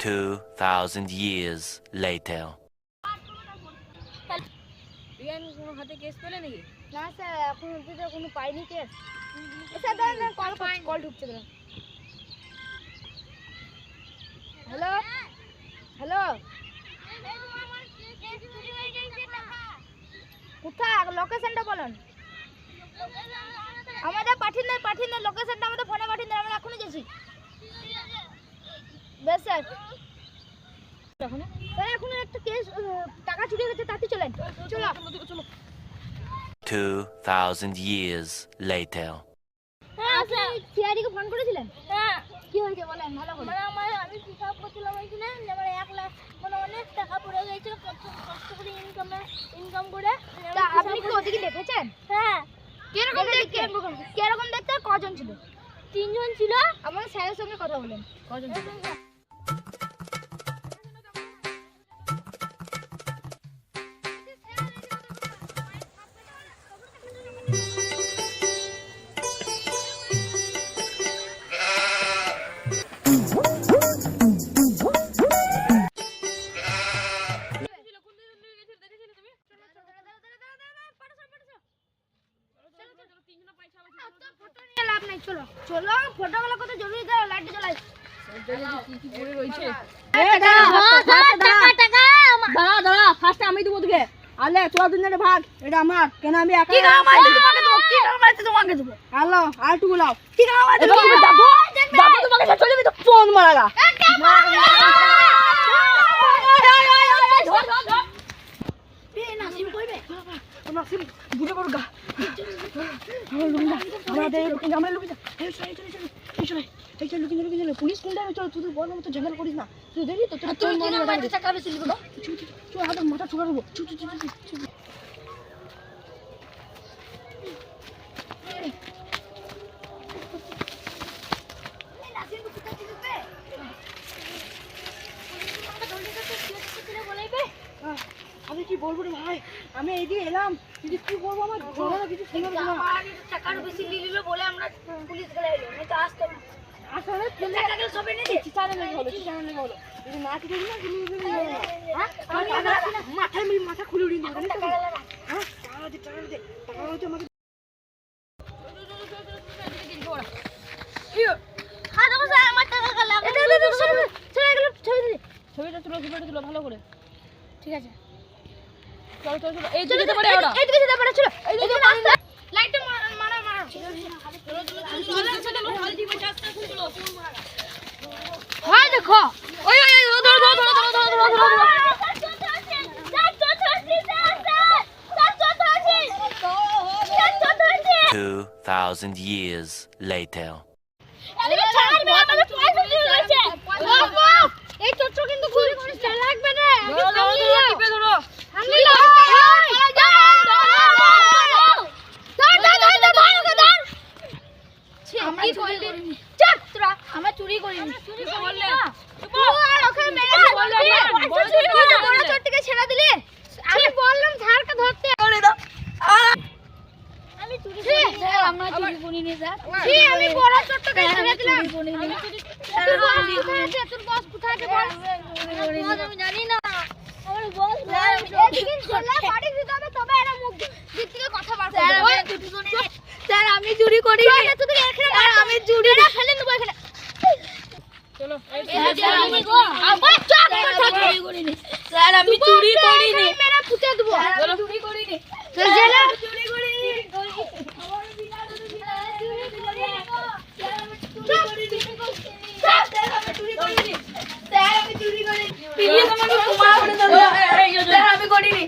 2,000 years later. কোনো হাতে case পেলে নাকি? না স্যার, এখন অবধি তো কোনো পাইনি কেস। স্যার দাঁড়ান, কল ঢুকছে দাঁড়ান। হ্যালো হ্যালো, কোথায় লোকেশনটা বলুন। আমাদের পাঠিয়ে দেন লোকেশনটা, আমাদের ফোনে পাঠিয়ে দেন, আমরা এখনই যাচ্ছি। বেশ স্যার। স্যার এখন একটা কেস, টাকা চুরি গেছে, তাতে চলেন। চলো চলো। 2,000 years later. হ্যাঁ স্যার, সিআইডিকে ফোন করেছিলেন? হ্যাঁ। কি হয়েছে বলেন ভালো করে। আমি হিসাব করছিলাম ওইখানে, আমার 1 লাখ মানে অনেক টাকা পড়ে গেছে কষ্ট করে ইনকাম করে। তা আপনি কি ওদিকে দেখেছেন? হ্যাঁ। কিরকম দেখতে? কজন ছিল? 3 জন ছিল। আমার স্যারের সঙ্গে কথা বলেন। কজন ছিল? চলো চলো, ফটোগুলো কত জরুরি, দাও লাইট জ্বালাই। কি পড়ে রয়েছে? দাঁড়া, ফার্স্ট আমি দেবো তোকে। আলে চল দুজনে ভাগ, এটা আমার, কেন আমি একা? কি গান মারতে তোমাকে দেবো। হ্যালো, আর টুকু লাও। কি গান মারতে দাদু তোমাকে চলে যাবে তো ফোন মারাগা। নাসিম কইবে নাসিম বুঝে করগা। আমরা লুকি যা। এই চল লুকি পুলিশ কোনটা চল, তুই বল মতো ঝামেলা করিস না। তুই দেখি তো তোর মনে মাথা টাকা বেশি লিখো না। চল হাতে মাথা ঠুকা দেবো। চুপ আমি কি বলবো রে ভাই, আমি এইদিকে এলাম, কিন্তু কি বলবো, আমার ঘরে কিছু শুনলাম না। টাকার বেশি নিল বলে আমরা পুলিশ গেলে এলো, আমি তো আসতাম না। আসলে টাকা সবে নিয়ে দিয়েছি। চিচারে লেগে হলো যদি না কিছু না মাথা খুলে উড়িয়ে দেবো। হ্যাঁ টাকা দে আমাকে। ছবিটা তুলো ভালো করে। ঠিক আছে, চলো এই দিকে যেতে পারে ওরা। এইদিকে যেতে পারে, চলো এইদিকে রাস্তা। লাইটটা মারা হয় দেখো। ওই 2,000 years later. এই চোট্ট কিন্তু গুলি করিস না, লাগবে না। টিপে ধরো। আমরা চুরি করিনি। ছেড়ে দিলে আমি বললাম ঝাড়কে ধরতে। আমি চুরি করিনি স্যার। আমি বড় চোট্টকে ছেড়ে দিলাম। তোর বস কোথায় আছে বল। আমি জানি না। আমার বস একদিন চলে বাড়ি দিতে হবে, তবে এরা মুখ দিক থেকে কথা বার করবে। স্যার আমি চুরি করি। আমি চুরি না, ফেলে দেবো এখানে। চলো স্যার আমি চুরি করিনি। স্যার আমি চুরি করিনি। মেরে পুঁতে দেবো। চলো চুরি করিনি। স্যার জেলে চুরি করিনি। আমি করিনি।